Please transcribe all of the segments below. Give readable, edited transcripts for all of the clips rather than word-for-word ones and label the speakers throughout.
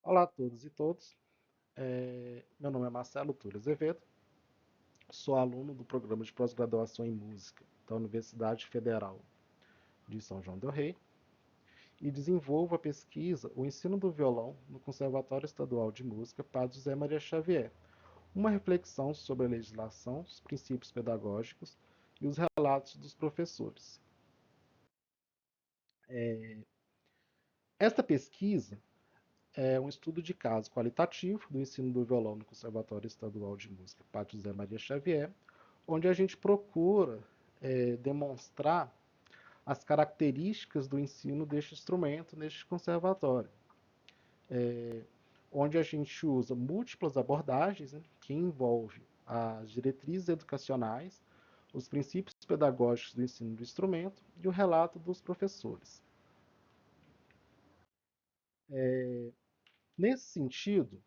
Speaker 1: Olá a todos e todas. Meu nome é Marcelo Túlio Azevedo, sou aluno do programa de pós-graduação em música da Universidade Federal de São João del Rei e desenvolvo a pesquisa O Ensino do Violão no Conservatório Estadual de Música Padre José Maria Xavier, uma reflexão sobre a legislação, os princípios pedagógicos e os relatos dos professores. Esta pesquisa é um estudo de caso qualitativo do ensino do violão no Conservatório Estadual de Música Padre José Maria Xavier, onde a gente procura demonstrar as características do ensino deste instrumento neste conservatório, onde a gente usa múltiplas abordagens, né, que envolve as diretrizes educacionais, os princípios pedagógicos do ensino do instrumento e o relato dos professores. Nesse sentido,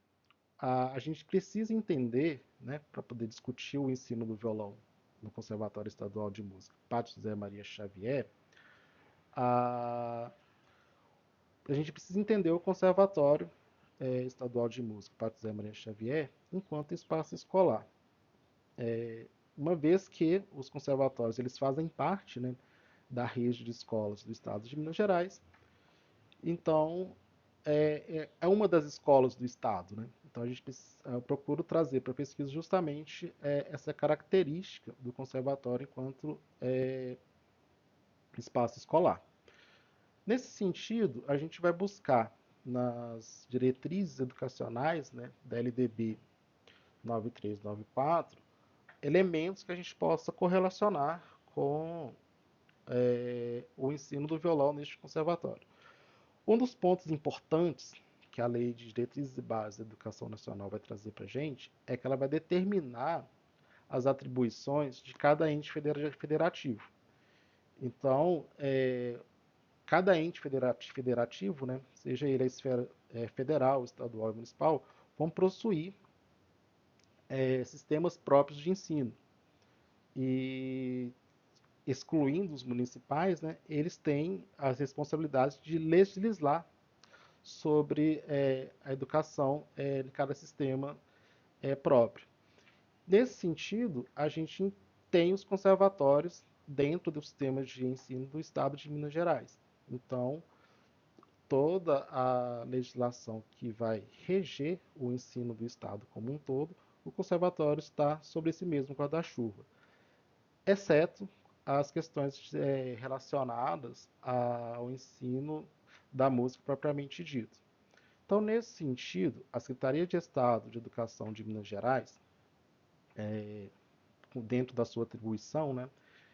Speaker 1: a gente precisa entender, né, para poder discutir o ensino do violão no Conservatório Estadual de Música Padre José Maria Xavier, a, a gente precisa entender o Conservatório Estadual de Música Padre José Maria Xavier enquanto espaço escolar. Uma vez que os conservatórios eles fazem parte, né, da rede de escolas do estado de Minas Gerais, então é uma das escolas do estado, né? Então a gente eu procuro trazer para a pesquisa justamente essa característica do conservatório enquanto espaço escolar. Nesse sentido, a gente vai buscar nas diretrizes educacionais, né, da LDB 9394, elementos que a gente possa correlacionar com o ensino do violão neste conservatório. Um dos pontos importantes que a Lei de Diretrizes e Bases da Educação Nacional vai trazer para a gente é que ela vai determinar as atribuições de cada ente federativo. Então, cada ente federativo, né, seja ele a esfera federal, estadual e municipal, vão possuir sistemas próprios de ensino. E excluindo os municipais, né, eles têm as responsabilidades de legislar sobre a educação de cada sistema próprio. Nesse sentido, a gente tem os conservatórios dentro do sistema de ensino do estado de Minas Gerais. Então, toda a legislação que vai reger o ensino do estado como um todo, o conservatório está sobre esse mesmo guarda-chuva, exceto as questões relacionadas ao ensino da música propriamente dito. Então, nesse sentido, a Secretaria de Estado de Educação de Minas Gerais, dentro da sua atribuição, né,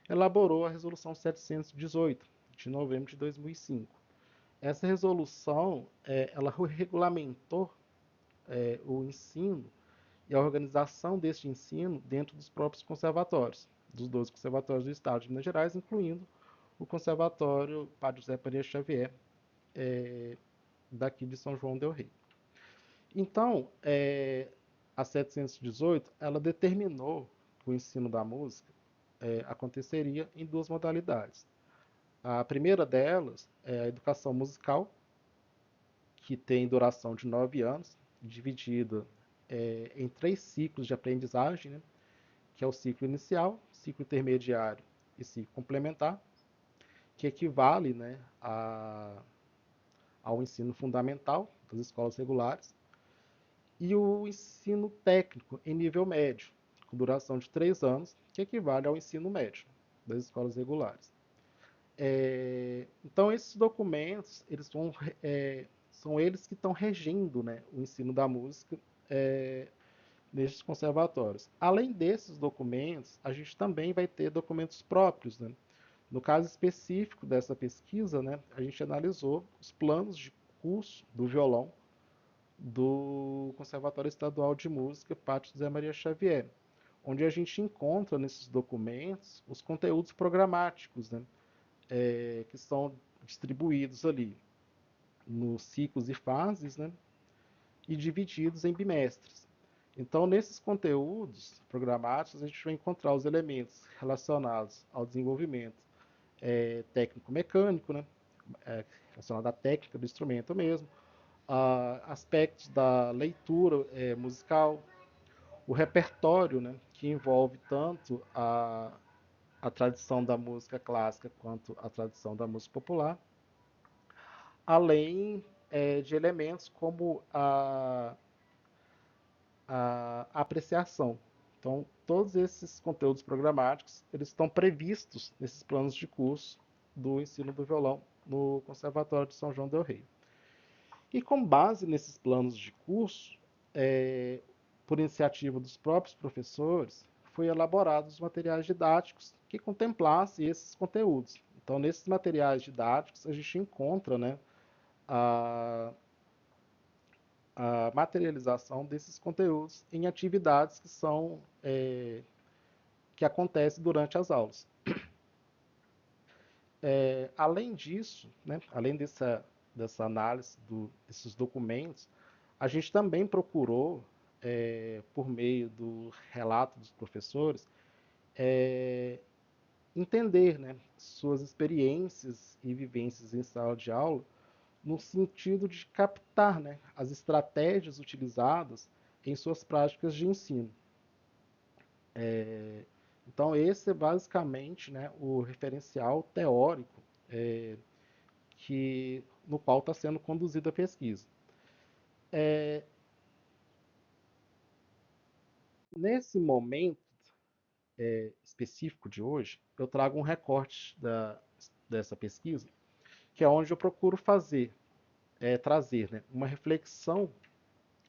Speaker 1: elaborou a Resolução 718, de novembro de 2005. Essa resolução, ela regulamentou o ensino e a organização deste ensino dentro dos próprios conservatórios, dos 12 conservatórios do Estado de Minas Gerais, incluindo o Conservatório Padre José Maria Xavier, daqui de São João del Rei. Então, a 718, ela determinou que o ensino da música aconteceria em duas modalidades. A primeira delas é a educação musical, que tem duração de 9 anos, dividida em 3 ciclos de aprendizagem, né, que é o ciclo inicial, ciclo intermediário e ciclo complementar, que equivale, né, ao ensino fundamental das escolas regulares, e o ensino técnico em nível médio, com duração de 3 anos, que equivale ao ensino médio das escolas regulares. Então, esses documentos, são eles que estão regindo, né, o ensino da música nesses conservatórios. Além desses documentos, a gente também vai ter documentos próprios, né? No caso específico dessa pesquisa, né, a gente analisou os planos de curso do violão do Conservatório Estadual de Música Pátio José Maria Xavier, onde a gente encontra nesses documentos os conteúdos programáticos, né, que são distribuídos ali nos ciclos e fases, né, e divididos em bimestres. Então, nesses conteúdos programáticos, a gente vai encontrar os elementos relacionados ao desenvolvimento técnico-mecânico, né, relacionado à técnica do instrumento mesmo, aspectos da leitura musical, o repertório, né, que envolve tanto a tradição da música clássica quanto a tradição da música popular, além de elementos como a apreciação. Então, todos esses conteúdos programáticos, eles estão previstos nesses planos de curso do ensino do violão no Conservatório de São João del Rei. E com base nesses planos de curso, por iniciativa dos próprios professores, foi elaborados os materiais didáticos que contemplassem esses conteúdos. Então, nesses materiais didáticos, a gente encontra, né, a, a materialização desses conteúdos em atividades que acontecem durante as aulas. Além disso, né, além dessa análise desses documentos, a gente também procurou, por meio do relato dos professores, entender, né, suas experiências e vivências em sala de aula, no sentido de captar, né, as estratégias utilizadas em suas práticas de ensino. Então, esse é basicamente, né, o referencial teórico no qual está sendo conduzida a pesquisa. Nesse momento específico de hoje, eu trago um recorte dessa pesquisa, que é onde eu procuro trazer, né, uma reflexão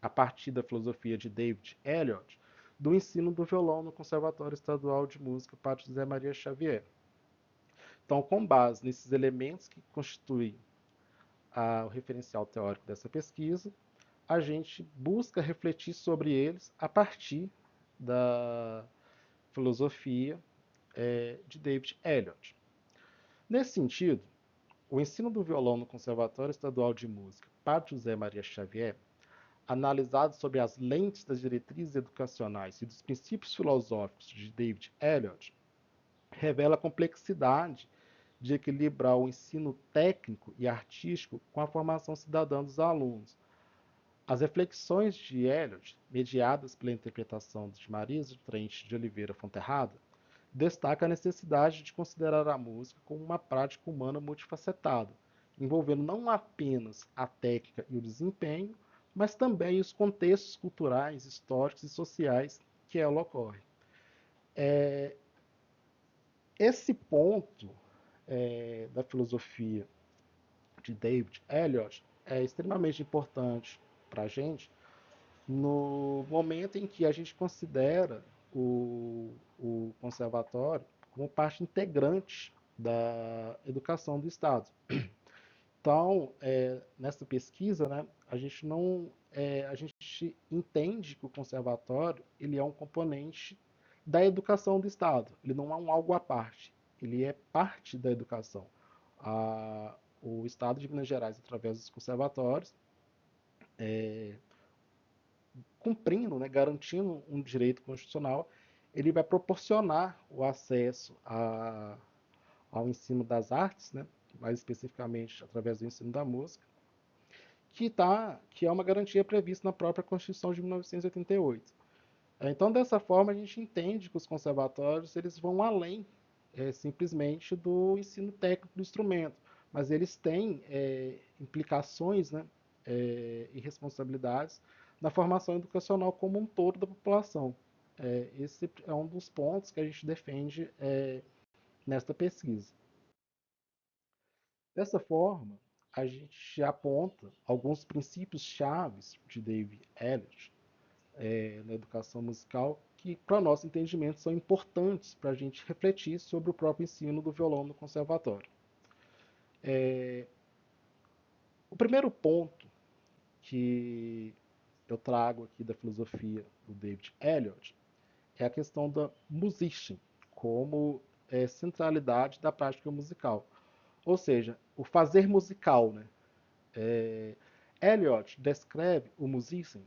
Speaker 1: a partir da filosofia de David Elliott do ensino do violão no Conservatório Estadual de Música Padre José Maria Xavier. Então, com base nesses elementos que constituem o referencial teórico dessa pesquisa, a gente busca refletir sobre eles a partir da filosofia de David Elliott. Nesse sentido, o ensino do violão no Conservatório Estadual de Música Padre José Maria Xavier, analisado sob as lentes das diretrizes educacionais e dos princípios filosóficos de David Elliott, revela a complexidade de equilibrar o ensino técnico e artístico com a formação cidadã dos alunos. As reflexões de Elliott, mediadas pela interpretação de Marisa Trent de Oliveira Fonterrada, destacam a necessidade de considerar a música como uma prática humana multifacetada, envolvendo não apenas a técnica e o desempenho, mas também os contextos culturais, históricos e sociais que ela ocorre. Esse ponto da filosofia de David Elliott é extremamente importante para a gente no momento em que a gente considera o conservatório como parte integrante da educação do Estado. Então, nessa pesquisa, né, a gente não, a gente entende que o conservatório ele é um componente da educação do Estado. Ele não é um algo à parte. Ele é parte da educação. O Estado de Minas Gerais, através dos conservatórios, cumprindo, né, garantindo um direito constitucional, ele vai proporcionar o acesso ao ensino das artes, né, mais especificamente através do ensino da música, que é uma garantia prevista na própria Constituição de 1988. Então, dessa forma, a gente entende que os conservatórios eles vão além simplesmente do ensino técnico do instrumento, mas eles têm implicações, né, e responsabilidades na formação educacional como um todo da população. Esse é um dos pontos que a gente defende nesta pesquisa. Dessa forma, a gente aponta alguns princípios chaves de David Elliott na educação musical que, para o nosso entendimento, são importantes para a gente refletir sobre o próprio ensino do violão no conservatório. O primeiro ponto que eu trago aqui da filosofia do David Elliott é a questão da musician como centralidade da prática musical. Ou seja, o fazer musical. Né? Elliott descreve o musician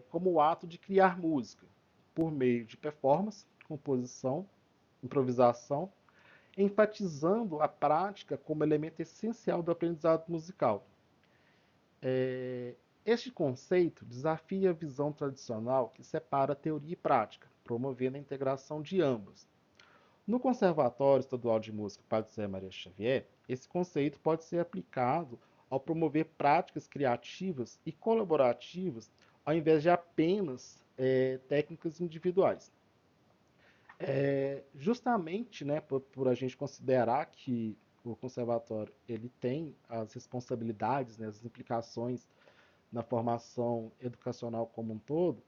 Speaker 1: como o ato de criar música por meio de performance, composição, improvisação, enfatizando a prática como elemento essencial do aprendizado musical. É, este conceito desafia a visão tradicional que separa teoria e prática, promovendo a integração de ambas. No Conservatório Estadual de Música Padre José Maria Xavier, esse conceito pode ser aplicado ao promover práticas criativas e colaborativas, ao invés de apenas técnicas individuais. Justamente, né, por a gente considerar que o conservatório ele tem as responsabilidades, né, as implicações na formação educacional como um todo,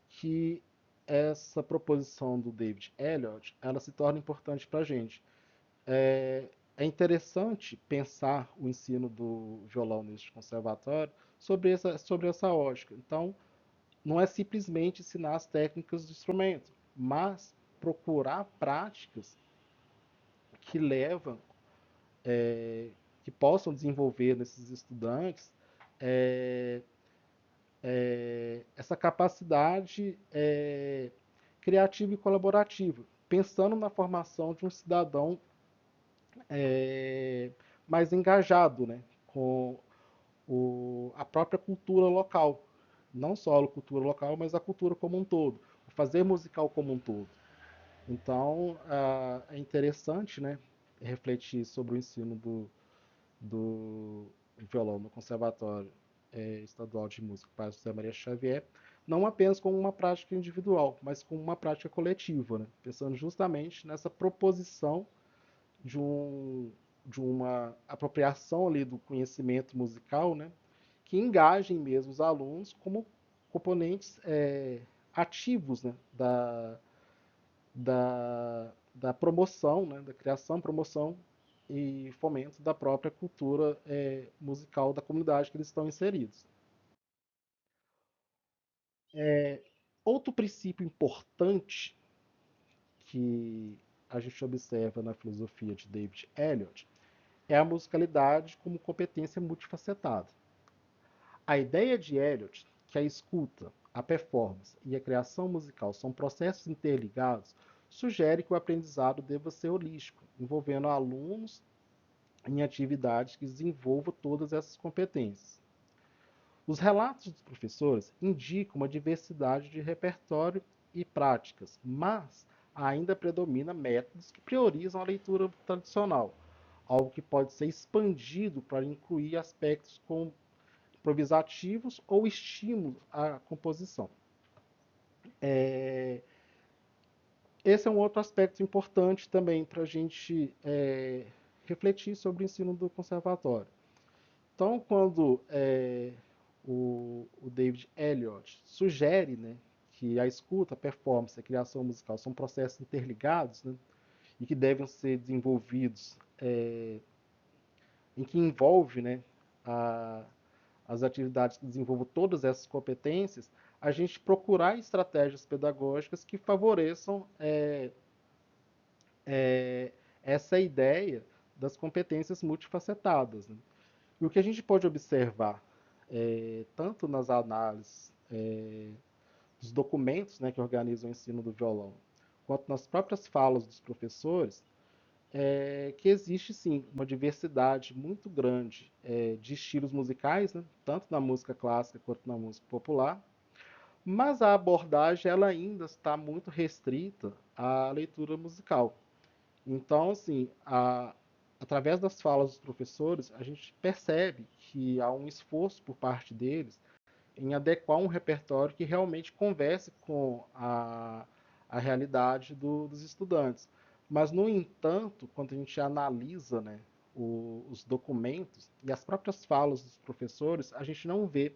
Speaker 1: que essa proposição do David Elliott ela se torna importante para a gente. É, é interessante pensar o ensino do violão neste conservatório sobre essa ótica. Então, não é simplesmente ensinar as técnicas do instrumento, mas procurar práticas que levam, é, que possam desenvolver nesses estudantes é, essa capacidade criativa e colaborativa, pensando na formação de um cidadão mais engajado, né, com a própria cultura local. Não só a cultura local, mas a cultura como um todo. O fazer musical como um todo. Então, é interessante, né, refletir sobre o ensino do violão no Conservatório Estadual de Música Padre José Maria Xavier, não apenas como uma prática individual, mas como uma prática coletiva, né? Pensando justamente nessa proposição de, de uma apropriação ali do conhecimento musical, né? Que engajem mesmo os alunos como componentes ativos, né? Da promoção, né? Da criação, promoção e fomento da própria cultura musical da comunidade que eles estão inseridos. Outro princípio importante que a gente observa na filosofia de David Elliott é a musicalidade como competência multifacetada. A ideia de Elliott, que a escuta, a performance e a criação musical são processos interligados, sugere que o aprendizado deva ser holístico, envolvendo alunos em atividades que desenvolvam todas essas competências. Os relatos dos professores indicam uma diversidade de repertório e práticas, mas ainda predomina métodos que priorizam a leitura tradicional, algo que pode ser expandido para incluir aspectos como improvisativos ou estímulos à composição. Esse é um outro aspecto importante também para a gente refletir sobre o ensino do conservatório. Então, quando o David Elliott sugere, né, que a escuta, a performance, a criação musical são processos interligados, né, e que devem ser desenvolvidos, em que envolve, né, a, as atividades que desenvolvam todas essas competências, a gente procurar estratégias pedagógicas que favoreçam essa ideia das competências multifacetadas. Né? E o que a gente pode observar, tanto nas análises dos documentos, né, que organizam o ensino do violão, quanto nas próprias falas dos professores, é que existe sim uma diversidade muito grande de estilos musicais, né, tanto na música clássica quanto na música popular, mas a abordagem ela ainda está muito restrita à leitura musical. Então, assim, através das falas dos professores, a gente percebe que há um esforço por parte deles em adequar um repertório que realmente converse com a realidade dos estudantes. Mas, no entanto, quando a gente analisa, né, os documentos e as próprias falas dos professores, a gente não vê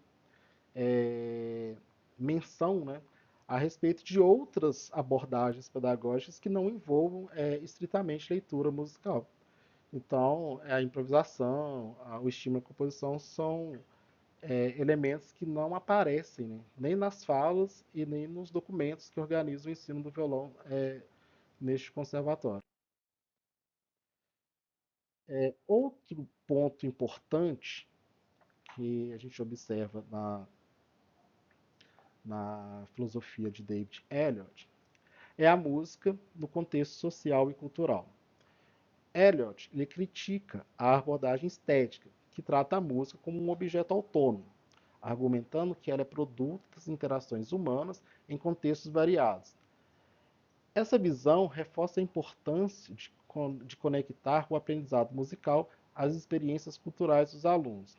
Speaker 1: menção, né, a respeito de outras abordagens pedagógicas que não envolvam estritamente leitura musical. Então, a improvisação, o estímulo à composição são elementos que não aparecem, né, nem nas falas e nem nos documentos que organizam o ensino do violão neste conservatório. Outro ponto importante que a gente observa na filosofia de David Elliott é a música no contexto social e cultural. Elliott ele critica a abordagem estética, que trata a música como um objeto autônomo, argumentando que ela é produto das interações humanas em contextos variados. Essa visão reforça a importância de conectar o aprendizado musical às experiências culturais dos alunos.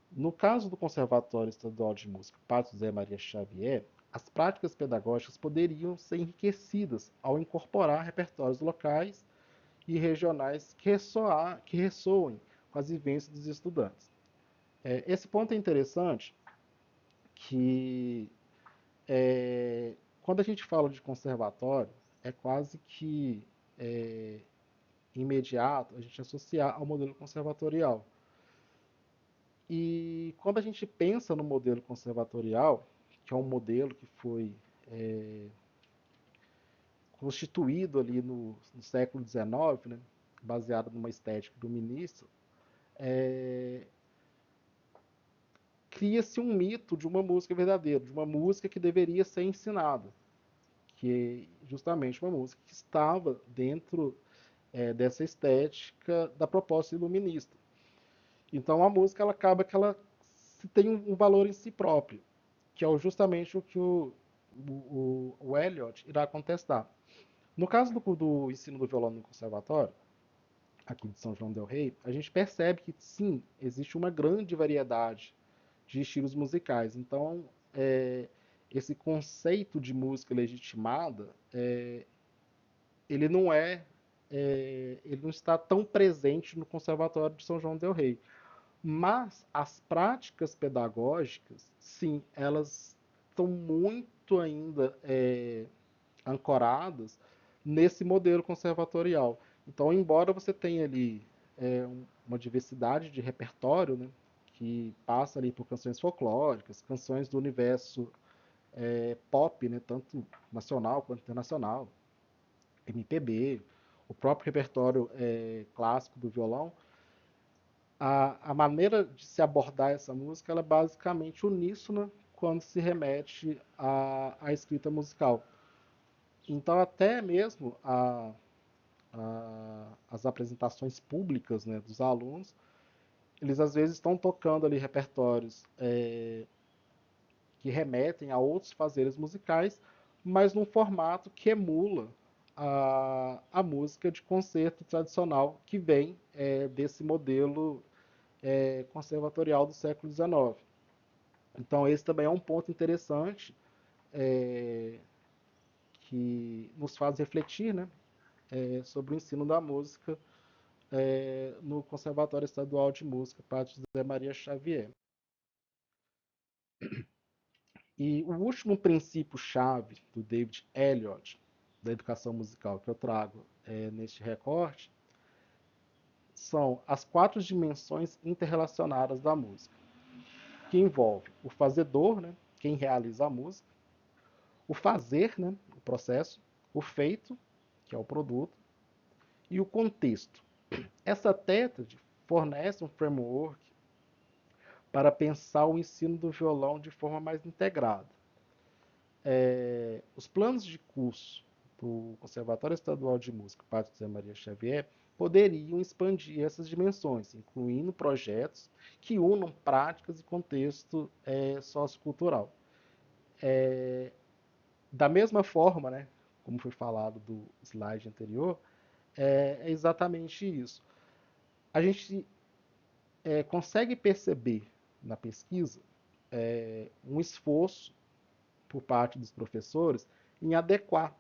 Speaker 1: No caso do Conservatório Estadual de Música Padre José Maria Xavier, as práticas pedagógicas poderiam ser enriquecidas ao incorporar repertórios locais e regionais que ressoem com as vivências dos estudantes. Esse ponto é interessante, que quando a gente fala de conservatório, é quase que é, imediato a gente associar ao modelo conservatorial. E quando a gente pensa no modelo conservatorial, que é um modelo que foi constituído ali no século XIX, né, baseado numa estética iluminista, cria-se um mito de uma música verdadeira, de uma música que deveria ser ensinada, que é justamente uma música que estava dentro dessa estética da proposta iluminista. Então a música ela acaba que ela tem um valor em si próprio, que é justamente o que o Eliot irá contestar. No caso do ensino do violão no conservatório, aqui de São João del Rei, a gente percebe que sim, existe uma grande variedade de estilos musicais. Então, esse conceito de música legitimada, ele não ele não está tão presente no Conservatório de São João del Rei. Mas as práticas pedagógicas, sim, elas estão muito ainda ancoradas nesse modelo conservatorial. Então, embora você tenha ali uma diversidade de repertório, né, que passa ali por canções folclóricas, canções do universo pop, né, tanto nacional quanto internacional, MPB, o próprio repertório clássico do violão, a maneira de se abordar essa música ela é basicamente uníssona quando se remete à escrita musical. Então, até mesmo as apresentações públicas, né, dos alunos, eles às vezes estão tocando ali repertórios que remetem a outros fazeres musicais, mas num formato que emula a música de concerto tradicional que vem desse modelo conservatorial do século XIX. Então esse também é um ponto interessante que nos faz refletir, né, sobre o ensino da música no Conservatório Estadual de Música Padre José Maria Xavier. E o último princípio-chave do David Eliot, da educação musical, que eu trago neste recorte, são as 4 dimensões interrelacionadas da música, que envolve o fazedor, né, quem realiza a música, o fazer, né, o processo, o feito, que é o produto, e o contexto. Essa tétrade fornece um framework para pensar o ensino do violão de forma mais integrada. Os planos de curso do Conservatório Estadual de Música Padre José Maria Xavier poderiam expandir essas dimensões, incluindo projetos que unam práticas e contexto sociocultural. Da mesma forma, né, como foi falado do slide anterior, é exatamente isso. A gente consegue perceber na pesquisa um esforço por parte dos professores em adequar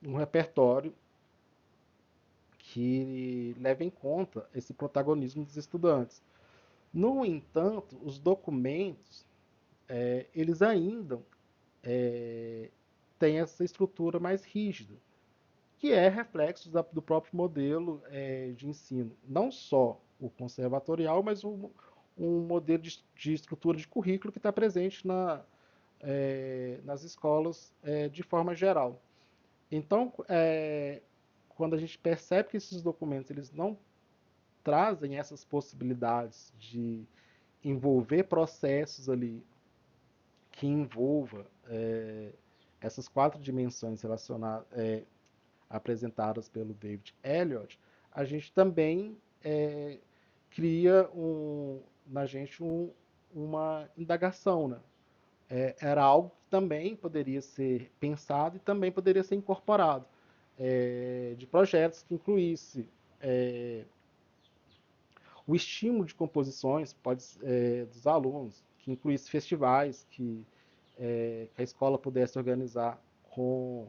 Speaker 1: um repertório que leve em conta esse protagonismo dos estudantes. No entanto, os documentos, eles ainda têm essa estrutura mais rígida, que é reflexo do próprio modelo de ensino. Não só o conservatorial, mas um modelo de estrutura de currículo que está presente nas escolas de forma geral. Então, quando a gente percebe que esses documentos eles não trazem essas possibilidades de envolver processos ali que envolva essas 4 dimensões relacionadas, apresentadas pelo David Eliot, a gente também cria na gente uma indagação, né? Era algo que também poderia ser pensado e também poderia ser incorporado, de projetos que incluísse o estímulo de composições dos alunos, que incluísse festivais, que a escola pudesse organizar com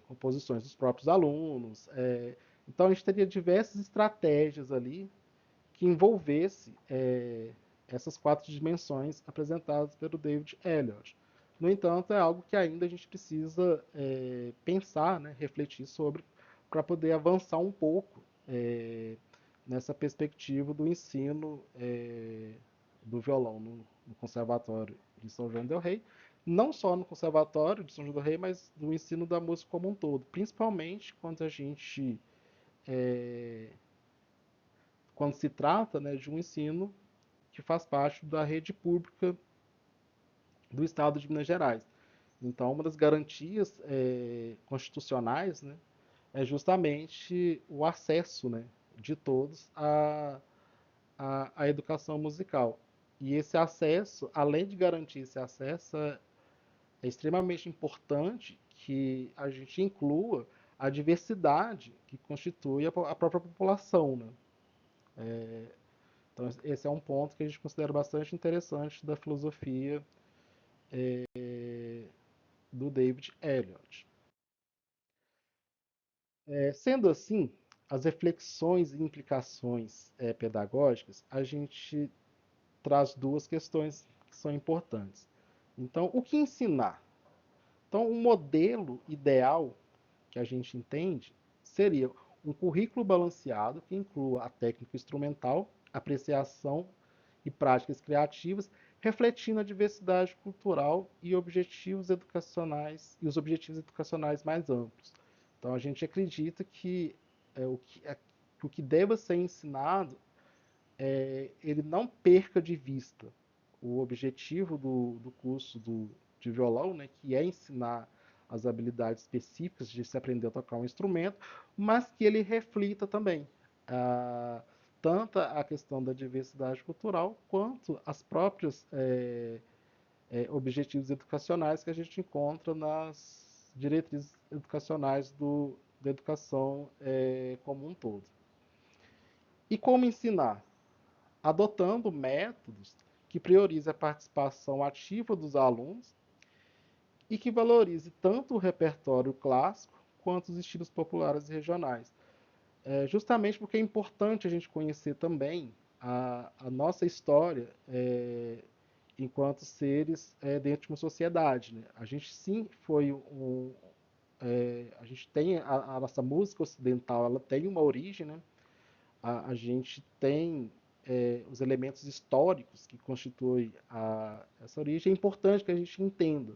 Speaker 1: composições dos próprios alunos. Então a gente teria diversas estratégias ali que envolvesse essas quatro dimensões apresentadas pelo David Elliott. No entanto, é algo que ainda a gente precisa pensar, né, refletir sobre, para poder avançar um pouco nessa perspectiva do ensino do violão no Conservatório de São João del Rei, não só no Conservatório de São João del Rei, mas no ensino da música como um todo, principalmente quando se trata, né, de um ensino que faz parte da rede pública do Estado de Minas Gerais. Então, uma das garantias constitucionais, né, é justamente o acesso, né, de todos à educação musical. E esse acesso, além de garantir esse acesso, é extremamente importante que a gente inclua a diversidade que constitui a própria população, né? Então, esse é um ponto que a gente considera bastante interessante da filosofia do David Elliott. Sendo assim, as reflexões e implicações pedagógicas, a gente traz duas questões que são importantes. Então, o que ensinar? Então, um modelo ideal que a gente entende seria um currículo balanceado que inclua a técnica instrumental, apreciação e práticas criativas, refletindo a diversidade cultural e os objetivos educacionais mais amplos. Então a gente acredita que o que deva ser ensinado ele não perca de vista o objetivo do curso de violão, né, que é ensinar as habilidades específicas de se aprender a tocar um instrumento, mas que ele reflita também tanto a questão da diversidade cultural quanto as próprias objetivos educacionais que a gente encontra nas diretrizes educacionais da educação como um todo. E como ensinar? Adotando métodos que priorizem a participação ativa dos alunos e que valorize tanto o repertório clássico quanto os estilos populares e regionais. Justamente porque é importante a gente conhecer também a nossa história enquanto seres dentro de uma sociedade. Né? A gente sim foi a gente tem a nossa música ocidental, ela tem uma origem, né? A gente tem os elementos históricos que constituem essa origem. É importante que a gente entenda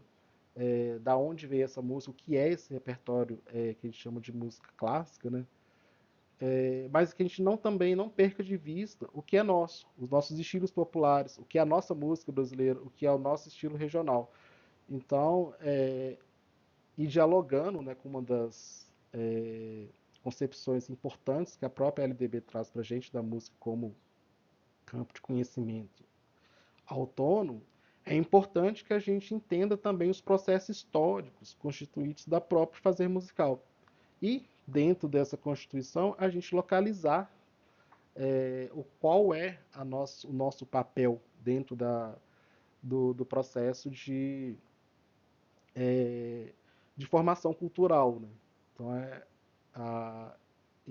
Speaker 1: da onde veio essa música, o que é esse repertório que a gente chama de música clássica, né? Mas que a gente também não perca de vista o que é nosso, os nossos estilos populares, o que é a nossa música brasileira, o que é o nosso estilo regional. Então, e dialogando, né, com uma das concepções importantes que a própria LDB traz para a gente da música como campo de conhecimento autônomo, é importante que a gente entenda também os processos históricos constituintes da própria fazer musical. E, dentro dessa constituição, a gente localizar qual é o nosso papel dentro do processo de formação cultural. Né? Então, a,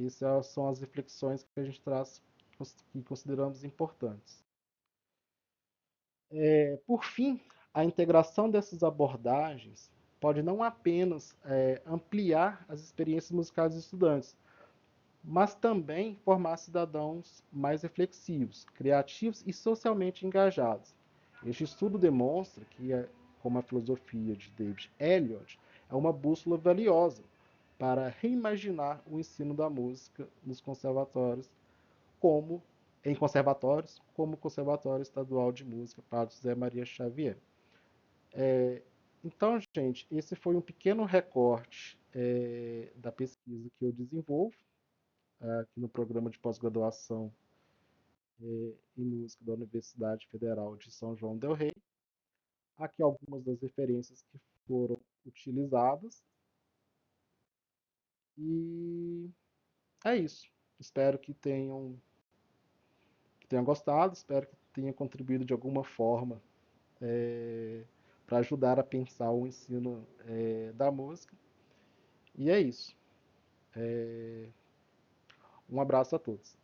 Speaker 1: essas são as reflexões que a gente traz, que consideramos importantes. Por fim, a integração dessas abordagens pode não apenas ampliar as experiências musicais dos estudantes, mas também formar cidadãos mais reflexivos, criativos e socialmente engajados. Este estudo demonstra que, como a filosofia de David Elliott, é uma bússola valiosa para reimaginar o ensino da música nos conservatórios, como como o Conservatório Estadual de Música Padre José Maria Xavier. Então, gente, esse foi um pequeno recorte da pesquisa que eu desenvolvo aqui no programa de pós-graduação em música da Universidade Federal de São João del Rei. Aqui algumas das referências que foram utilizadas. E é isso. Espero que tenham gostado, espero que tenha contribuído de alguma forma para ajudar a pensar o ensino da música. E é isso. Um abraço a todos.